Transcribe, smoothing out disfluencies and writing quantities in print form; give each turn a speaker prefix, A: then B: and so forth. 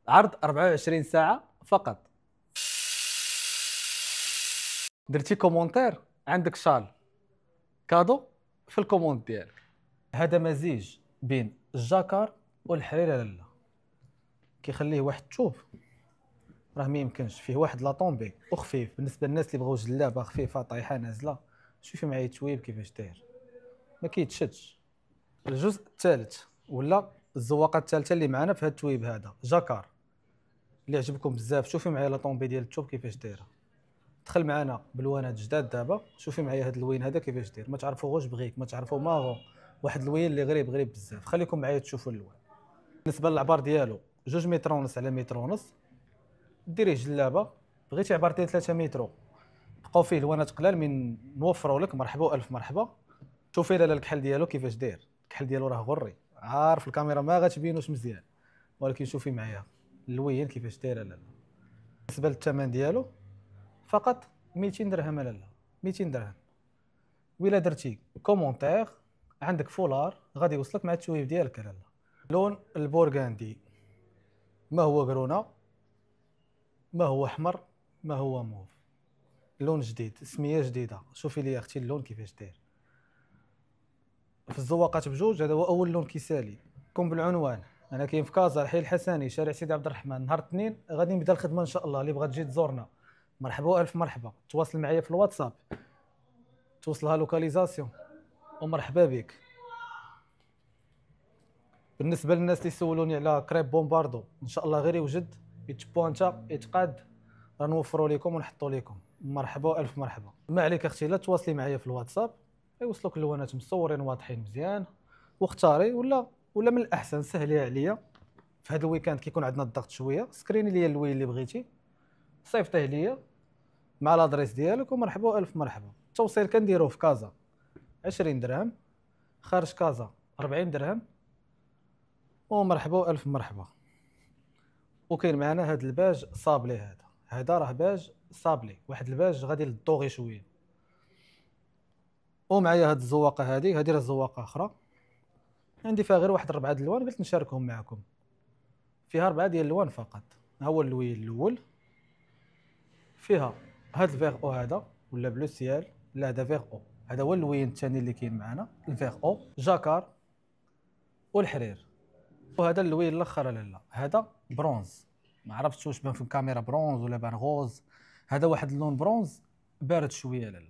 A: عرض 24 ساعة فقط. درتي كومونتير عندك شال كادو في الكوموند ديالك. هذا مزيج بين الجاكار والحرير لالا، كيخليه واحد الثوب راه ما يمكنش فيه واحد لا طومبي وخفيف بالنسبه للناس اللي بغاو جلابه خفيفه طايحه نازله. شوفي معايا التويب كيفاش داير، ما كيتشدش. الجزء الثالث ولا الزواقه الثالثه اللي معنا في هذا التويب هذا جاكار اللي عجبكم بزاف. شوفي معايا لا طومبي ديال الثوب كيفاش دايره. دخل معنا بالوانات جداد دابا. شوفي معايا هذا اللوين هذا كيفاش داير، ما تعرفوهوش بغيك، ما تعرفوا ماغو، واحد اللوين اللي غريب بزاف. خليكم معايا تشوفوا اللوان. بالنسبه للعبار ديالو 2 متر ونص على متر ونص. ديريه جلابه، بغيتي عبار ديال 3 متر بقاو فيه لوانات قلال من نوفروا لك. مرحبا الف مرحبا. شوفي لالا الكحل ديالو كيفاش داير. الكحل ديالو راه غري، عارف الكاميرا ما غتبينوش مزيان، ولكن شوفي معايا اللوين كيفاش دايره لالا. بالنسبه للثمن ديالو فقط 200 درهم لالا، 200 درهم. وإلا درتي كومونتير عندك فولار غادي يوصلك مع التويب ديالك لالا. لون البورغاندي، ما هو قرونه، ما هو احمر، ما هو موف. لون جديد، سميه جديده. شوفي لي اختي اللون كيفاش داير. في الزواقات بجوج، هذا هو اول لون كيسالي. كون بالعنوان، انا كاين في كازا الحي الحسني شارع سيدي عبد الرحمن. نهار الاثنين غادي نبدا الخدمه ان شاء الله. اللي بغا تجي تزورنا مرحبا الف مرحبا. تواصل معايا في الواتساب توصلها لوكاليزاسيون ومرحبا بك. بالنسبه للناس اللي سولوني على كريب بومباردو، ان شاء الله غير يوجد يتبوانتا يتقاد، غنوفروا لكم ونحطوا لكم. مرحبا الف مرحبا. ما عليك اختي لا تواصلي معايا في الواتساب يوصلوك اللوانات مصورين واضحين مزيان، واختاري. ولا من الاحسن سهليها عليا في هذا الويكاند كيكون عندنا الضغط شويه، سكريني ليا اللوين اللي بغيتي صيفطيه ليا مع لادريس ديالك ومرحبا الف مرحبا. التوصيل كنديروه في كازا 20 درهم، خارج كازا 40 درهم، ومرحبا الف مرحبا. وكاين معنا هذا الباج صابلي. هذا راه باج صابلي، واحد الباج غادي للدوغي شويه. ومعايا هاد الزواقه هذه راه زواقه اخرى عندي فيها غير واحد 4 الوان قلت نشاركهم معكم. فيها 4 ديال الالوان فقط. ها هو اللوين الاول، فيها هاد الفيغ او هذا ولا بلو سيال. لا هذا فيغ او، هذا هو اللوين الثاني اللي كاين معنا الفيغ او جاكار والحرير. وهذا اللوين الاخر لالا هذا برونز، ما عرفتش واش بان في الكاميرا برونز ولا بان غوز. هذا واحد اللون برونز بارد شويه لالا.